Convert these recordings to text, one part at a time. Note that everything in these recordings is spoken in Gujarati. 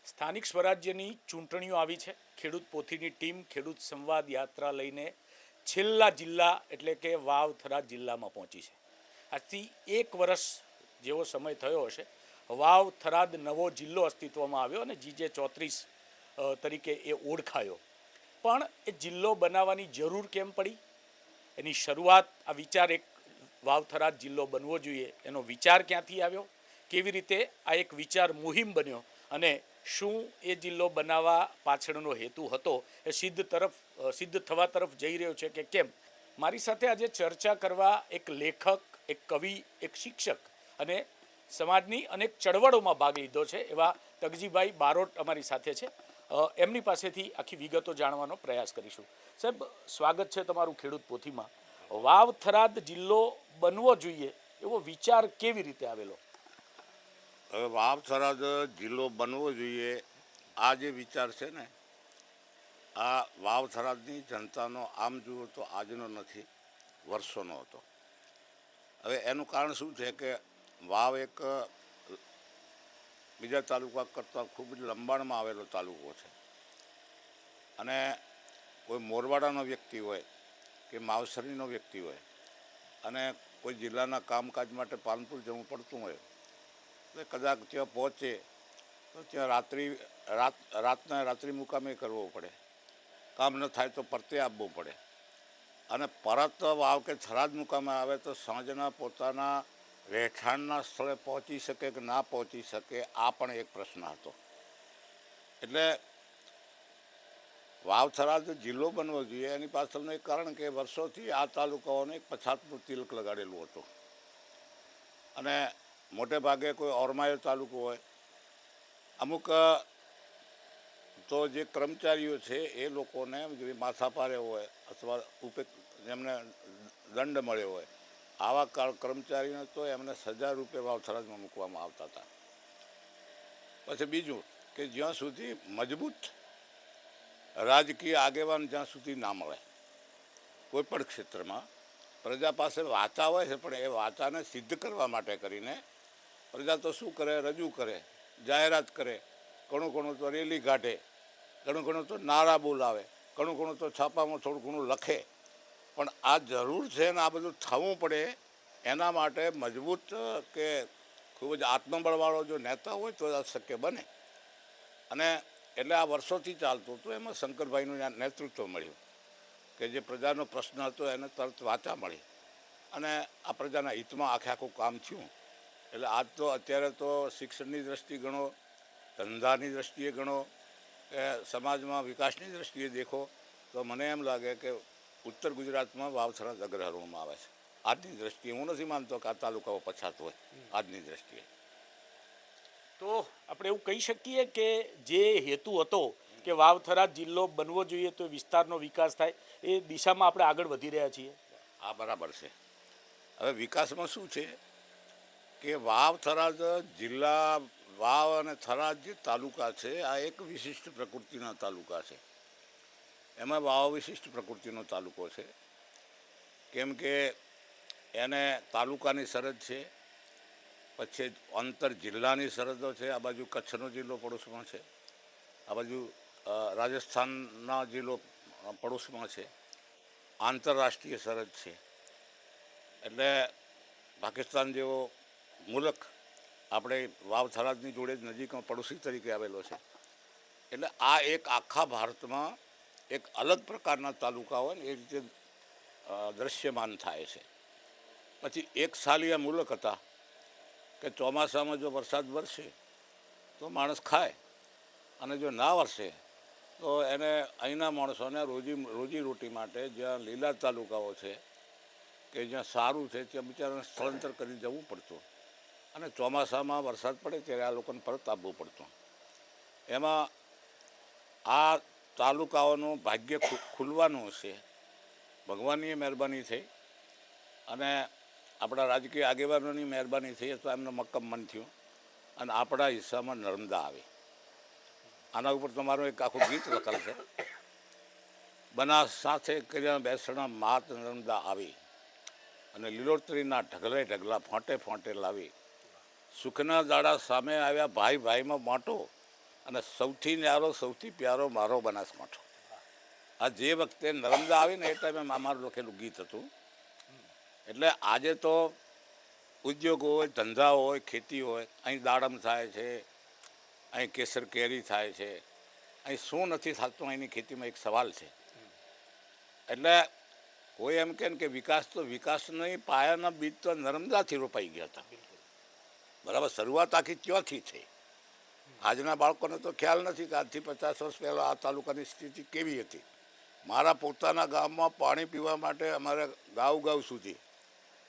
સ્થાનિક સ્વરાજ્યની ચૂંટણીઓ આવી છે. ખેડૂત પોથીની ટીમ ખેડૂત સંવાદ યાત્રા લઈને છેલ્લા જિલ્લા એટલે કે વાવ થરાદ જિલ્લામાં પહોંચી છે. આજથી 1 વર્ષ જેવો સમય થયો હશે વાવ થરાદ નવો જિલ્લો અસ્તિત્વમાં આવ્યો અને જીજે 34 તરીકે એ ઓળખાયો. પણ એ જિલ્લો બનાવવાની જરૂર કેમ પડી, એની શરૂઆત, આ વિચાર એક વાવ થરાદ જિલ્લો બનવો જોઈએ એનો વિચાર ક્યાંથી આવ્યો, કેવી રીતે આ એક વિચાર મુહિમ બન્યો અને શું એ જિલ્લો બનાવવા પાછળનો હેતુ હતો એ સિદ્ધ થવા તરફ જઈ રહ્યો છે કે કેમ. મારી સાથે આજે ચર્ચા કરવા એક લેખક, એક કવિ, એક શિક્ષક અને સમાજની અનેક ચળવળોમાં ભાગ લીધો છે એવા તગજીભાઈ બારોટ અમારી સાથે છે. એમની પાસેથી આખી વિગતો જાણવાનો પ્રયાસ કરીશું. સાહેબ, સ્વાગત છે તમારું ખેડૂત પોથીમાં. વાવ થરાદ જિલ્લો બનવો જોઈએ એવો વિચાર કેવી રીતે આવેલો? હવે વાવ થરાદ જિલ્લો બનવો જોઈએ આ જે વિચાર છે ને, આ વાવ થરાદની જનતાનો આમ જુઓ તો આજનો નથી, વર્ષોનો હતો. હવે એનું કારણ શું છે કે વાવ એક બીજા તાલુકા કરતાં ખૂબ જ લંબાણમાં આવેલો તાલુકો છે અને કોઈ મોરવાડાનો વ્યક્તિ હોય કે માવસરીનો વ્યક્તિ હોય અને કોઈ જિલ્લાના કામકાજ માટે પાલનપુર જવું પડતું હોય એટલે કદાચ ત્યાં પહોંચે તો ત્યાં રાત્રિ મુકામે કરવો પડે, કામ ન થાય તો પરતે આપવું પડે અને પરત વાવ કે થરાદ મુકામે આવે તો સાંજના પોતાના રહેઠાણના સ્થળે પહોંચી શકે કે ના પહોંચી શકે, આ પણ એક પ્રશ્ન હતો. એટલે વાવ થરાદ જિલ્લો બનવો જોઈએ એની પાછળનું એક કારણ કે વર્ષોથી આ તાલુકાઓને એક પછાતનું તિલક લગાડેલું હતું અને મોટે ભાગે કોઈ ઓરમાયો તાલુકો હોય, અમુક તો જે કર્મચારીઓ છે એ લોકોને જે માથાપારે હોય અથવા જેમને દંડ મળ્યો હોય આવા કર્મચારીઓને તો એમને સજા રૂપે વાવ થરાદમાં મૂકવામાં આવતા હતા. પછી બીજું કે જ્યાં સુધી મજબૂત રાજકીય આગેવાન જ્યાં સુધી ના મળે કોઈ પણ ક્ષેત્રમાં, પ્રજા પાસે વાચા હોય છે પણ એ વાચાને સિદ્ધ કરવા માટે કરીને પ્રજા તો શું કરે, રજૂ કરે, જાહેરાત કરે, ઘણું ઘણું તો રેલી કાઢે, ઘણું ઘણું તો નારા બોલાવે, ઘણું ઘણું તો છાપામાં થોડું ઘણું લખે. પણ આ જરૂર છે ને આ બધું થવું પડે એના માટે મજબૂત કે ખૂબ જ આત્મબળવાળો જો નેતા હોય તો આ શક્ય બને. અને એટલે આ વર્ષોથી ચાલતું હતું. એમાં શંકરભાઈનું નેતૃત્વ મળ્યું કે જે પ્રજાનો પ્રશ્ન હતો એને તરત વાચા મળી અને આ પ્રજાના હિતમાં આખું કામ થયું. એટલે આજ તો અત્યારે તો શિક્ષણની દ્રષ્ટિએ ગણો, ધંધાની દ્રષ્ટિએ ગણો કે સમાજમાં વિકાસની દ્રષ્ટિએ દેખો તો મને એમ લાગે કે ઉત્તર ગુજરાતમાં વાવ થરાદ અગ્રહરોળમાં આવે છે આજની દ્રષ્ટિએ. હું નથી માનતો કે આ તાલુકાઓ પછાત હોય આજની દ્રષ્ટિએ. તો આપણે એવું કહી શકીએ કે જે હેતુ હતો કે વાવ થરાદ જિલ્લો બનવો જોઈએ તો વિસ્તારનો વિકાસ થાય એ દિશામાં આપણે આગળ વધી રહ્યા છીએ. આ બરાબર છે. હવે વિકાસમાં શું છે કે વાવ થરાદ જિલ્લા, વાવ અને થરાદ જે તાલુકા છે આ એક વિશિષ્ટ પ્રકૃતિના તાલુકા છે. એમાં વાવ વિશિષ્ટ પ્રકૃતિનો તાલુકો છે કેમ કે એને તાલુકાની સરહદ છે, પછી આંતર જિલ્લાની સરહદો છે. આ બાજુ કચ્છનો જિલ્લો પડોશમાં છે, આ બાજુ રાજસ્થાનના જિલ્લો પડોશમાં છે, આંતરરાષ્ટ્રીય સરહદ છે. એટલે પાકિસ્તાન જેવો મુલક આપણે વાવ થરાદની જોડે જ નજીકમાં પડોશી તરીકે આવેલો છે. એટલે આ એક આખા ભારતમાં એક અલગ પ્રકારના તાલુકા હોય ને એ રીતે દ્રશ્યમાન થાય છે. પછી એક સાલિયા મુલક હતા કે ચોમાસામાં જો વરસાદ વરસે તો માણસ ખાય અને જો ના વરસે તો એને અહીંના માણસોને રોજીરોટી માટે જ્યાં લીલા તાલુકાઓ છે કે જ્યાં સારું છે ત્યાં બિચારાને સ્થળાંતર કરી જવું પડતું અને ચોમાસામાં વરસાદ પડે ત્યારે આ લોકોને પરત આપવું પડતું. એમાં આ તાલુકાઓનું ભાગ્ય ખુલવાનું હશે, ભગવાનની મહેરબાની થઈ અને આપણા રાજકીય આગેવાનોની મહેરબાની થઈ અથવા એમનો મક્કમ મન થયું અને આપણા હિસ્સામાં નર્મદા આવી. આના ઉપર તમારું એક આખું ગીત લખેલ છે. બનાસ સાથે કર્યા બેસણા માત નર્મદા આવી અને લીલોતરીના ઢગલે ઢગલા ફોંટે ફોંટે લાવી, સુખના દાડા સામે આવ્યા ભાઈ ભાઈમાં બાંટો, અને સૌથી ન્યારો સૌથી પ્યારો મારો બનાસકાંઠો. આ જે વખતે નર્મદા આવી ને એ ટાઈમે અમારું લખેલું ગીત હતું. એટલે આજે તો ઉદ્યોગો હોય, ધંધા હોય, ખેતી હોય, અહીં દાડમ થાય છે, અહીં કેસર કેરી થાય છે, અહીં શું નથી થતું અહીંની ખેતીમાં એક સવાલ છે. એટલે કોઈ એમ કે વિકાસ તો વિકાસ નહીં, પાયાના બીજ તો નર્મદાથી રોપાઈ ગયા હતા. બરાબર, શરૂઆત આખી ત્યાંથી થઈ. આજના બાળકોને તો ખ્યાલ નથી કે આજથી 50 વર્ષ પહેલાં આ તાલુકાની સ્થિતિ કેવી હતી. મારા પોતાના ગામમાં પાણી પીવા માટે અમારે ગાવ સુધી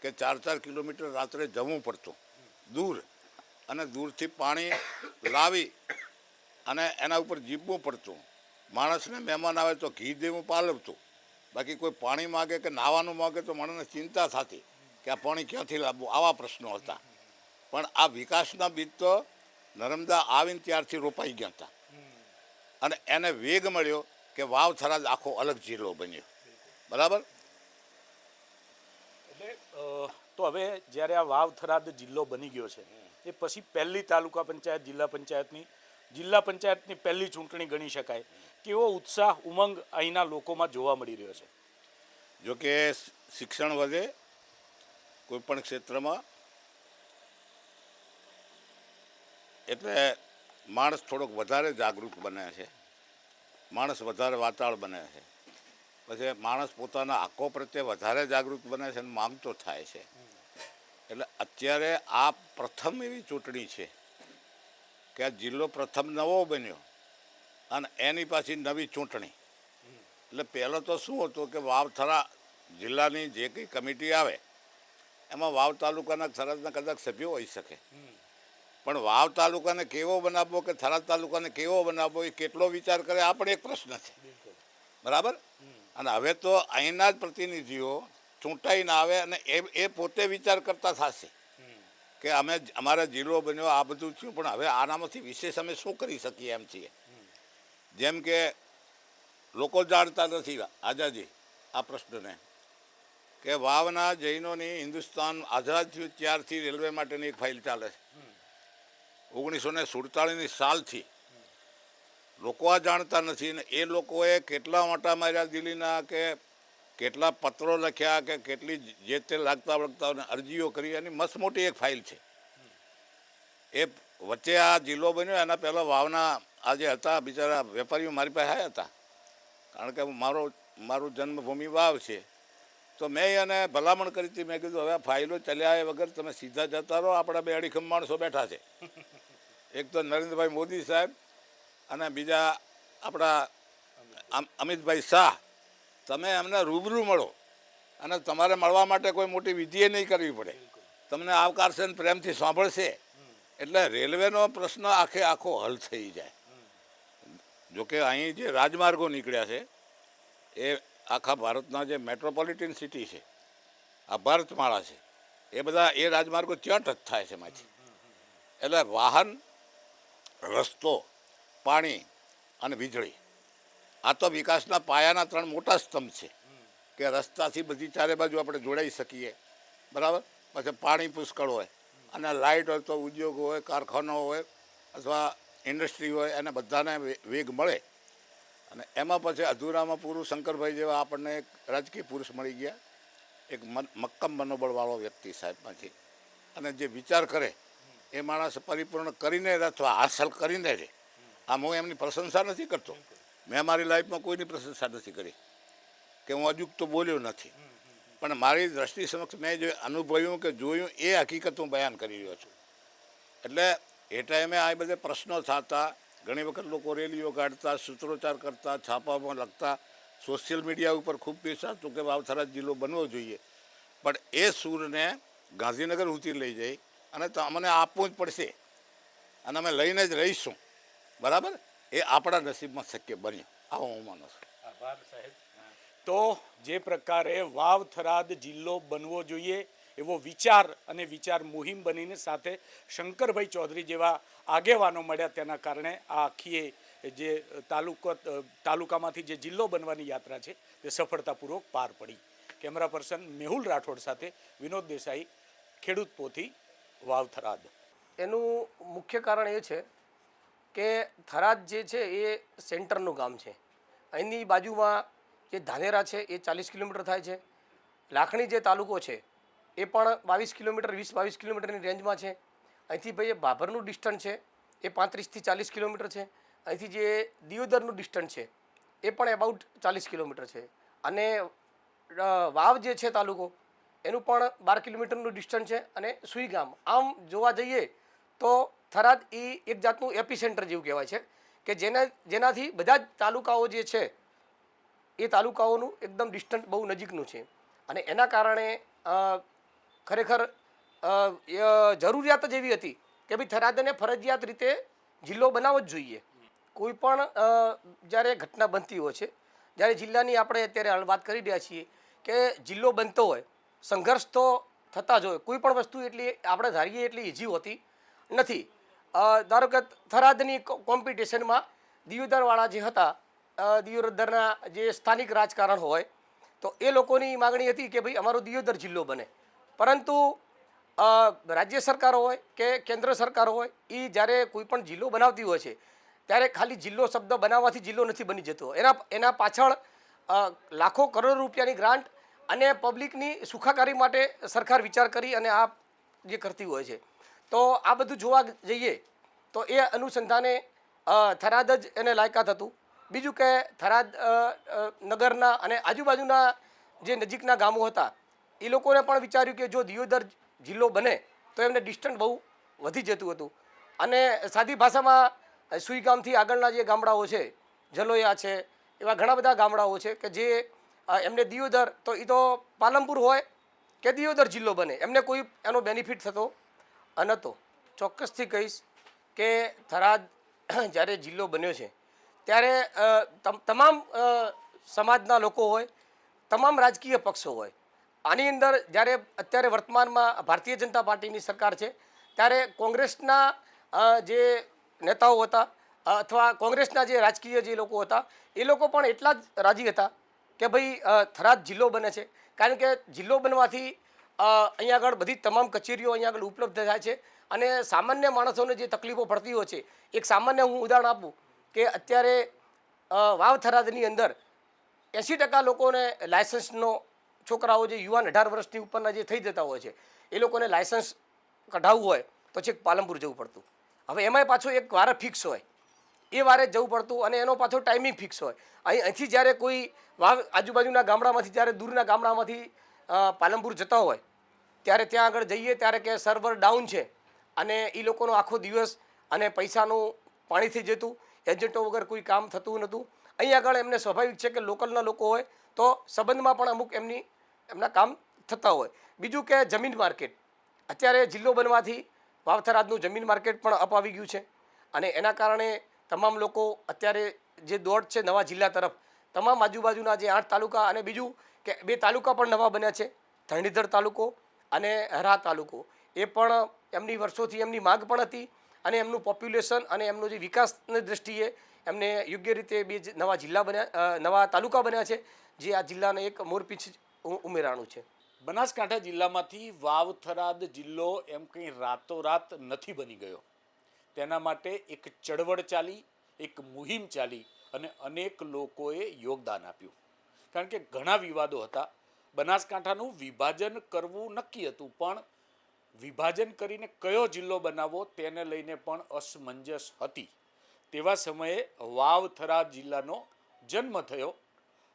કે 4-4 કિલોમીટર રાત્રે જવું પડતું દૂર, અને દૂરથી પાણી લાવી અને એના ઉપર જીવવું પડતું. માણસને મહેમાન આવે તો ઘી દેવું પાલવતું, બાકી કોઈ પાણી માગે કે નાહવાનું માગે તો માણસને ચિંતા થતી કે આ પાણી ક્યાંથી લાવવું. આવા પ્રશ્નો હતા. પણ આ વિકાસના બીજ તો નર્મદા આવીને ત્યારથી રોપાઈ ગયા હતા, અને એને વેગ મળ્યો કે વાવ થરાદ આખો અલગ જિલ્લો બન્યો. બરાબર. એટલે તો હવે જ્યારે આ વાવ થરાદ જિલ્લો બની ગયો છે એ પછી પહેલી તાલુકા પંચાયત જિલ્લા પંચાયતની પહેલી ચૂંટણી ગણી શકાય. કેવો ઉત્સાહ, ઉમંગ અહીંના લોકોમાં જોવા મળી રહ્યો છે? જોકે શિક્ષણ વધે કોઈ પણ ક્ષેત્રમાં, એટલે માણસ થોડોક વધારે જાગૃત બને છે, માણસ વધારે વાતાળ બને છે, પછી માણસ પોતાના હક્કો પ્રત્યે વધારે જાગૃત બને છે અને માંગતો થાય છે. એટલે અત્યારે આ પ્રથમ એવી ચૂંટણી છે કે આ જિલ્લો પ્રથમ નવો બન્યો અને એની પાછી નવી ચૂંટણી. એટલે પહેલો તો શું હતું કે વાવ થરા જિલ્લાની જે કંઈ કમિટી આવે એમાં વાવ તાલુકાના થરાદના કદાચ સભ્યો હોઈ શકે, પણ વાવ તાલુકાને કેવો બનાવવો કે થરાદ તાલુકાને કેવો બનાવવો એ કેટલો વિચાર કરે આ પણ એક પ્રશ્ન છે. બરાબર. અને હવે તો અહીંના જ પ્રતિનિધિઓ ચૂંટાઈને આવે અને એ પોતે વિચાર કરતા થશે કે અમારા જિલ્લો બન્યો, આ બધું થયું, પણ હવે આનામાંથી વિશેષ અમે શું કરી શકીએ એમ છીએ. જેમ કે લોકો જાણતા નથી આઝાદી આ પ્રશ્નને, કે વાવના જૈનોની હિન્દુસ્તાન આઝાદ થયું ત્યારથી રેલવે માટેની એક ફાઇલ ચાલે છે. 1947ની સાલથી લોકો આ જાણતા નથી, ને એ લોકોએ કેટલા મોટા માર્યા દિલ્હીના, કે કેટલા પત્રો લખ્યા, કે કેટલી જે તે લાગતા વળગતાઓને અરજીઓ કરી. એની મસ્ત મોટી એક ફાઇલ છે. એ વચ્ચે આ જિલ્લો બન્યો એના પહેલાં વાવના આ જે હતા બિચારા વેપારીઓ મારી પાસે આવ્યા હતા, કારણ કે મારું જન્મભૂમિ વાવ છે. તો મેં એને ભલામણ કરી હતી. મેં કીધું હવે ફાઇલો ચલ્યા એ વગર તમે સીધા જતા રહો, આપણા બે અડીખમ માણસો બેઠા છે, એક તો નરેન્દ્રભાઈ મોદી સાહેબ અને બીજા આપણા અમિતભાઈ શાહ. તમે એમને રૂબરૂ મળો અને તમારે મળવા માટે કોઈ મોટી વિધિએ નહીં કરવી પડે, તમને આવકારશે ને પ્રેમથી સાંભળશે. એટલે રેલવેનો પ્રશ્ન આખો હલ થઈ જાય. જોકે અહીં જે રાજમાર્ગો નીકળ્યા છે એ આખા ભારતના જે મેટ્રોપોલિટન સિટી છે, આ ભારતમાળા છે, એ બધા એ રાજમાર્ગો ત્યાં ટચ થાય છે એમાંથી. એટલે વાહન, રસ્તો, પાણી અને વીજળી, આ તો વિકાસના પાયાના 3 મોટા સ્તંભ છે કે રસ્તાથી બધી ચારે બાજુ આપણે જોડાઈ શકીએ. બરાબર. પછી પાણી પુષ્કળ હોય અને લાઇટ હોય તો ઉદ્યોગો હોય, કારખાનાઓ હોય અથવા ઇન્ડસ્ટ્રી હોય, એને બધાને વેગ મળે. અને એમાં પછી અધૂરામાં પૂરું શંકરભાઈ જેવા આપણને એક રાજકીય પુરુષ મળી ગયા, એક મક્કમ મનોબળવાળો વ્યક્તિ સાહેબમાંથી, અને જે વિચાર કરે એ માણસ પરિપૂર્ણ કરીને અથવા હાંસલ કરીને રહે. આમ હું એમની પ્રશંસા નથી કરતો, મેં મારી લાઈફમાં કોઈની પ્રશંસા નથી કરી કે હું અજુકતો બોલ્યો નથી, પણ મારી દ્રષ્ટિ સમક્ષ મેં જે અનુભવ્યું કે જોયું એ હકીકત હું બયાન કરી રહ્યો છું. એટલે એ ટાઈમે આ બધે પ્રશ્નો થતા, ઘણી વખત લોકો રેલીઓ કાઢતા, સૂત્રોચ્ચાર કરતા, છાપામાં લખતા, સોશિયલ મીડિયા ઉપર ખૂબ બેસાતું કે વાવ થરાદ જિલ્લો બનવો જોઈએ. પણ એ સૂરને ગાંધીનગર સુધી લઈ જઈ અને અમને આપવું જ પડશે અને અમે લઈને જ રહીશું. બરાબર. એ આપણા નસીબમાં શક્ય બન્યું, આવો હું માનું છું. આભાર સાહેબ. તો જે પ્રકારે વાવ થરાદ જિલ્લો બનવો જોઈએ એવો વિચાર અને વિચાર મુહિમ બનીને સાથે શંકરભાઈ ચૌધરી જેવા આગેવાનો મળ્યા, તેના કારણે આ આખી જે તાલુકામાંથી જે જિલ્લો બનવાની યાત્રા છે તે સફળતાપૂર્વક પાર પડી. કેમેરા પર્સન મેહુલ રાઠોડ સાથે વિનોદ દેસાઈ, ખેડૂત પોથી, વાવ થરાદ. એનું મુખ્ય કારણ એ છે કે થરાદ જે છે એ સેન્ટરનું ગામ છે. અહીંની બાજુમાં જે ધાનેરા છે એ 40 કિલોમીટર થાય છે. લાખણી જે તાલુકો છે એ પણ 22 કિલોમીટર 20-22 કિલોમીટરની રેન્જમાં છે. અહીંથી ભાઈ ભાભરનું ડિસ્ટન્સ છે એ 35થી 40 કિલોમીટર છે. અહીંથી જે દિયોદરનું ડિસ્ટન્સ છે એ પણ એબાઉટ 40 કિલોમીટર છે. અને વાવ જે છે તાલુકો એનું પણ 12 કિલોમીટરનું ડિસ્ટન્સ છે. અને સુઈ ગામ આમ જોવા જઈએ તો થરાદ એ એક જાતનું એપી સેન્ટર જેવું કહેવાય છે કે જેનાથી બધા જ તાલુકાઓ જે છે એ તાલુકાઓનું એકદમ ડિસ્ટન્સ બહુ નજીકનું છે. અને એના કારણે ખરેખર જરૂરિયાત જ એવી હતી કે ભાઈ થરાદને ફરજિયાત રીતે જિલ્લો બનાવવો જ જોઈએ. કોઈ પણ જ્યારે ઘટના બનતી હોય છે, જ્યારે જિલ્લાની આપણે અત્યારે વાત કરી રહ્યા છીએ કે જિલ્લો બનતો હોય સંઘર્ષ તો થતા જ હોય. કોઈ પણ વસ્તુ એટલી આપણે ધારીએ એટલી ઇઝી હોતી નથી. ધારો કે થરાદની કોમ્પિટિશનમાં દિયોદરવાળા જે હતા, દિયોદરના જે સ્થાનિક રાજકારણ હોય તો એ લોકોની માગણી હતી કે ભાઈ અમારો દિયોદર જિલ્લો બને. પરંતુ રાજ્ય સરકાર હોય કે કેન્દ્ર સરકાર હોય એ જ્યારે કોઈ પણ જિલ્લો બનાવતી હોય છે ત્યારે ખાલી જિલ્લો શબ્દ બનાવવાથી જિલ્લો નથી બની જતો. એના પાછળ લાખો કરોડ રૂપિયાની ગ્રાન્ટ અને પબ્લિકની સુખાકારી માટે સરકાર વિચાર કરી અને આ જે કરતી હોય છે. તો આ બધું જોવા જઈએ તો એ અનુસંધાને થરાદ જ એને લાયકાત હતું. બીજું કે થરાદ નગરના અને આજુબાજુના જે નજીકના ગામો હતા એ લોકોને પણ વિચાર્યું કે જો દિયોદર જિલ્લો બને તો એમને ડિસ્ટન્સ બહુ વધી જતું હતું. અને સાદી ભાષામાં સુઈ ગામથી આગળના જે ગામડાઓ છે, જલોયા છે, એવા ઘણા બધા ગામડાઓ છે કે જે એમને દિયોદર તો એ તો પાલનપુર હોય કે દિયોદર જિલ્લો બને એમને કોઈ એનો બેનિફિટ થતો નહોતો. ચોક્કસથી કહીશ કે થરાદ જ્યારે જિલ્લો બન્યો છે ત્યારે તમામ સમાજના લોકો હોય, તમામ રાજકીય પક્ષો હોય, આની અંદર જ્યારે અત્યારે વર્તમાનમાં ભારતીય જનતા પાર્ટીની સરકાર છે ત્યારે કોંગ્રેસના જે નેતાઓ હતા અથવા કોંગ્રેસના જે રાજકીય જે લોકો હતા એ લોકો પણ એટલા જ રાજી હતા કે ભાઈ થરાદ જિલ્લો બને છે. કારણ કે જિલ્લો બનવાથી અહીંયા આગળ બધી તમામ કચેરીઓ અહીંયા આગળ ઉપલબ્ધ થાય છે. અને સામાન્ય માણસોને જે તકલીફો પડતી હોય છે, એક સામાન્ય હું ઉદાહરણ આપું કે અત્યારે વાવ થરાદની અંદર 80% લોકોને લાયસન્સનો છોકરાઓ જે યુવાન 18 વર્ષની ઉપરના જે થઈ જતા હોય છે એ લોકોને લાયસન્સ કઢાવવું હોય તો છેક પાલનપુર જવું પડતું. હવે એમાંય પાછો એક વાર ફિક્સ હોય, એ વારે જવું પડતું અને એનો પાછો ટાઈમિંગ ફિક્સ હોય. અહીંથી જ્યારે કોઈ વાવ આજુબાજુના ગામડામાંથી જ્યારે દૂરના ગામડામાંથી પાલનપુર જતા હોય ત્યારે ત્યાં આગળ જઈએ ત્યારે કે સર્વર ડાઉન છે અને એ લોકોનો આખો દિવસ અને પૈસાનું પાણી થઈ જતું. એજન્ટો વગર કોઈ કામ થતું નહોતું. અહીં આગળ એમને સ્વાભાવિક છે કે લોકલના લોકો હોય તો સંબંધમાં પણ અમુક એમના કામ થતા હોય. બીજું કે જમીન માર્કેટ, અત્યારે જિલ્લો બનવાથી વાવ થરાદનું જમીન માર્કેટ પણ અપ આવી ગયું છે. અને એના કારણે તમામ લોકો અત્યારે જે દોડ છે નવા જિલ્લા તરફ, તમામ આજુબાજુના જે 8 તાલુકા અને બીજું કે 2 તાલુકા પણ નવા બન્યા છે, ધરણીધર તાલુકો અને હરા તાલુકો. એ પણ એમની વર્ષોથી એમની માંગ પણ હતી અને એમનું પોપ્યુલેશન અને એમનો જે વિકાસની દૃષ્ટિએ એમને યોગ્ય રીતે 2 નવા જિલ્લા બન્યા, નવા તાલુકા બન્યા છે જે આ જિલ્લાને એક મોરપીંછ ઉમેરાણું છે. બનાસકાંઠા જિલ્લામાંથી વાવ થરાદ જિલ્લો એમ કંઈ રાતોરાત નથી બની ગયો. તેના માટે એક ચળવળ ચાલી, એક મુહિમ ચાલી અને અનેક લોકોએ યોગદાન આપ્યું. કારણ કે ઘણા વિવાદો હતા. બનાસકાંઠાનું વિભાજન કરવું નક્કી હતું પણ વિભાજન કરીને કયો જિલ્લો બનાવવો તેને લઈને પણ અસમંજસ હતી. તેવા સમયે વાવ થરાદ જિલ્લાનો જન્મ થયો.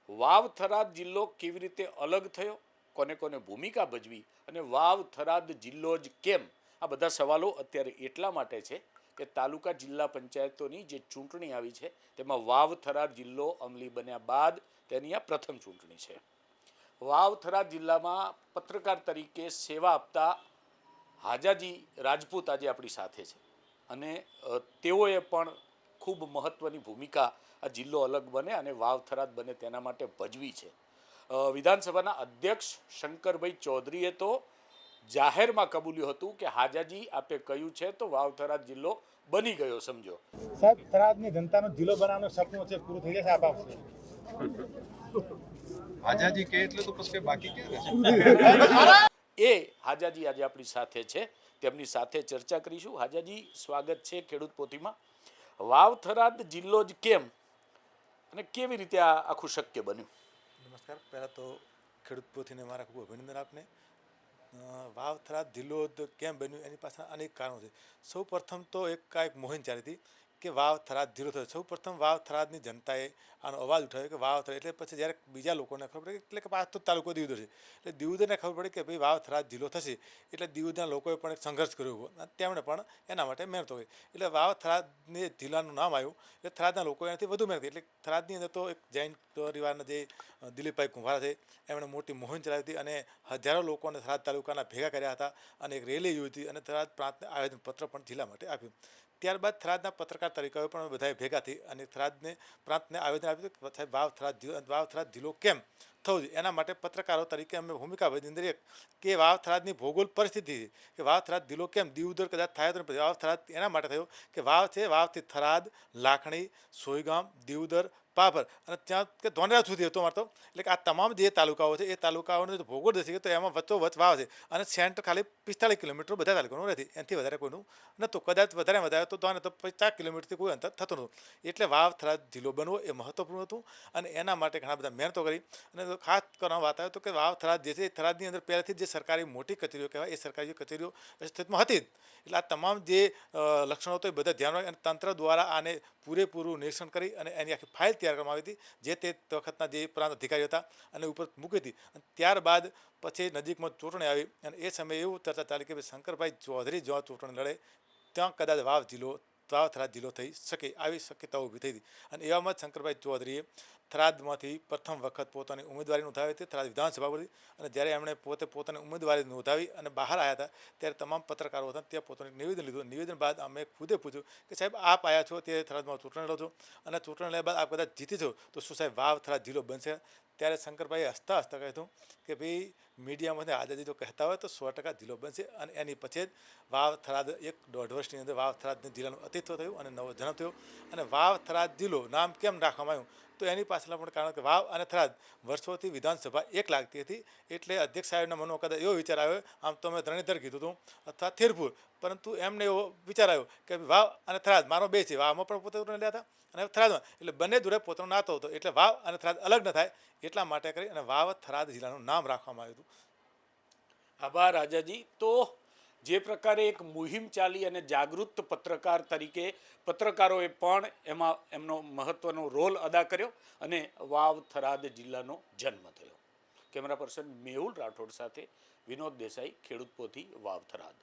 વાવ થરાદ જિલ્લો કેવી રીતે અલગ થયો, કોને કોને ભૂમિકા ભજવી અને વાવ થરાદ જિલ્લો જ કેમ, આ બધા સવાલો અત્યારે એટલા માટે છે કે તાલુકા જિલ્લા પંચાયતોની જે ચૂંટણી આવી છે તેમાં વાવ થરાદ જિલ્લો અમલી બન્યા બાદ તેની આ પ્રથમ ચૂંટણી છે. વાવ થરાદ જિલ્લામાં પત્રકાર તરીકે સેવા આપતા હાજાજી રાજપૂત આજે આપણી સાથે છે અને તેઓએ પણ ખૂબ મહત્ત્વની ભૂમિકા આ જિલ્લો અલગ બને અને વાવ થરાદ બને તેના માટે ભજવી છે. વિધાનસભાના અધ્યક્ષ શંકરભાઈ ચૌધરીએ તો જાહેરમાં કબૂલ્યું હતું કે હાજાજી આપે કહ્યું છે તો વાવ થરાદ જિલ્લો બની ગયો સમજો. સાહેબ, થરાદની જનતાનો જિલ્લો બનાવવાનું સપનું છે, પૂરું થઈ જશે આપ આપશે. હાજાજી કે એટલે તો પછી બાકી ક્યાં એ હાજાજી આજે આપણી સાથે છે, તેમની સાથે ચર્ચા કરીશું. હાજાજી, સ્વાગત છે ખેડૂત પોથીમાં. વાવ થરાદ જિલ્લો જ કેમ અને કેવી રીતે આ આખું શક્ય બન્યું? નમસ્કાર. પહેલાં તો ખેડૂત પોથીને મારા ખૂબ અભિનંદન આપને. વાવ થરાદ જિલ્લો જ કેમ બન્યું એની પાછળ અનેક કારણો છે. સૌ પ્રથમ તો એક મોહિમ ચાલી હતી કે વાવ થરાદ જિલ્લો થયો. સૌ પ્રથમ વાવ થરાદની જનતાએ આનો અવાજ ઉઠાવ્યો કે વાવ થરાદ, એટલે પછી જ્યારે બીજા લોકોને ખબર પડી એટલે કે પાછો તાલુકો દિયોદર છે, એટલે દિયોદરને ખબર પડી કે ભાઈ વાવ થરાદ જિલ્લો થશે, એટલે દિયોદરના લોકોએ પણ એક સંઘર્ષ કર્યો અને તેમણે પણ એના માટે મહેનત કરી. એટલે વાવ થરાદની જિલ્લાનું નામ આવ્યું એટલે થરાદના લોકોએ એનાથી વધુ મહેનત કરી. એટલે થરાદની અંદર તો એક જૈન પરિવારના જે દિલીપભાઈ કુંભાર છે એમણે મોટી મુહિમ ચલાવી હતી અને હજારો લોકોને થરાદ તાલુકાના ભેગા કર્યા હતા અને એક રેલી યોજી હતી અને થરાદ પ્રાંતને આવેદનપત્ર પણ જિલ્લા માટે આપ્યું. ત્યારબાદ થરાદના પત્રકાર તરીકે પણ બધાએ ભેગા થઈ અને થરાદને પ્રાંતને આવેદન આપ્યું કે સાહેબ વાવ થરાદ જિલ્લો કેમ થવું જોઈએ. એના માટે પત્રકારો તરીકે અમે ભૂમિકા ભજવી. અંદર એક કે વાવ થરાદની ભૌગોલ પરિસ્થિતિ કે વાવ થરાદ જિલ્લો કેમ, દિયોદર કદાચ થાય તો વાવ થરાદ એના માટે થયો કે વાવ છે, વાવથી થરાદ, લાખણી, સોયગામ, દિયોદર, પાભર અને ત્યાં કે ધોનેરા સુધી હતો મારતો. એટલે કે આ તમામ જે તાલુકાઓ છે એ તાલુકાઓનો જો ભૌગોળ દર્શીએ તો એમાં વચ્ચોવચ્ચ વાવ છે અને સેન્ટર ખાલી 45 કિલોમીટર બધા તાલુકાનું રહેતી, એનાથી વધારે કોઈનું નહોતું. કદાચ વધારે તો ધોને તો 50 કિલોમીટરથી કોઈ અંતર થતું નહોતું. એટલે વાવ થરાદ જિલ્લો બનવો એ મહત્વપૂર્ણ હતું અને એના માટે ઘણા બધા મહેનતો કરી. અને ખાસ કરવા વાત આવે તો કે વાવ થરાદ જે છે એ થરાદની અંદર પહેલાંથી જે સરકારી મોટી કચેરીઓ કહેવાય એ સરકારી કચેરીઓ અસ્તિત્વમાં હતી જ. એટલે આ તમામ જે લક્ષણો હતો એ બધા ધ્યાન રાખી અને તંત્ર દ્વારા આને પૂરેપૂરું નિરીક્ષણ કરી અને એની આખી ફાઇલ તૈયાર કરવામાં આવી હતી જે તે વખતના જે પ્રાંત અધિકારીઓ હતા અને ઉપર મૂકી હતી. અને ત્યારબાદ પછી નજીકમાં ચૂંટણી આવી અને એ સમયે એવું ચર્ચા ચાલી કે ભાઈ શંકરભાઈ ચૌધરી જો ચૂંટણી લડે ત્યાં કદાચ વાવ થરાદ જિલ્લો થઈ શકે, આવી શક્યતાઓ ઊભી થઈ હતી. અને એવામાં જ શંકરભાઈ ચૌધરીએ થરાદમાંથી પ્રથમ વખત પોતાની ઉમેદવારી નોંધાવી હતી થરાદ વિધાનસભા પરથી. અને જ્યારે એમણે પોતાની ઉમેદવારી નોંધાવી અને બહાર આવ્યા હતા ત્યારે તમામ પત્રકારો હતા ત્યાં પોતાનું નિવેદન લીધું. નિવેદન બાદ અમે ખુદે પૂછ્યું કે સાહેબ આપ આવ્યા છો તે થરાદમાં ચૂંટણી લડો છો અને ચૂંટણી લડ્યા બાદ આપ કદાચ જીતી છો તો શું સાહેબ વાવ થરાદ જિલ્લો બનશે? ત્યારે શંકરભાઈએ હસતા કહ્યું કે ભાઈ મીડિયામાંથી આઝાદી જો કહેતા હોય તો 100% જિલ્લો બનશે. અને એની પછી જ વાવ થરાદ 1.5 વર્ષની અંદર વાવ થરાદ જિલ્લાનું અસ્તિત્વ થયું અને નવો જન્મ થયો. અને વાવ થરાદ જિલ્લો નામ કેમ રાખવામાં આવ્યું તો એની પાછળ પણ કારણ કે વાવ અને થરાદ વર્ષોથી વિધાનસભા એક લાગતી હતી. એટલે અધ્યક્ષ સાહેબના મનમાં કદાચ એવો વિચાર આવ્યો, આમ તો મેં ધરણીધર કીધું હતું અથવા થેરપુર, પરંતુ એમને એવો વિચાર આવ્યો કે વાવ અને થરાદ મારો બે છે, વાવમાં પણ પોતે રહ્યા હતા અને થરાદમાં, એટલે બંને જોડે પોતાનો નાતો હતો એટલે વાવ અને થરાદ અલગ ન થાય એટલા માટે કરી અને વાવ થરાદ જિલ્લાનું નામ રાખવામાં આવ્યું હતું. આભાર રાજાજી. તો જે પ્રકારે એક મુહિમ ચાલી અને જાગૃત પત્રકાર તરીકે પત્રકારોએ પણ એમાં એમનો મહત્વનો રોલ અદા કર્યો અને વાવ થરાદ જિલ્લાનો જન્મ થયો. કેમેરા પર્સન મેહુલ રાઠોડ સાથે વિનોદ દેસાઈ, ખેડૂત પોથી, વાવ થરાદ.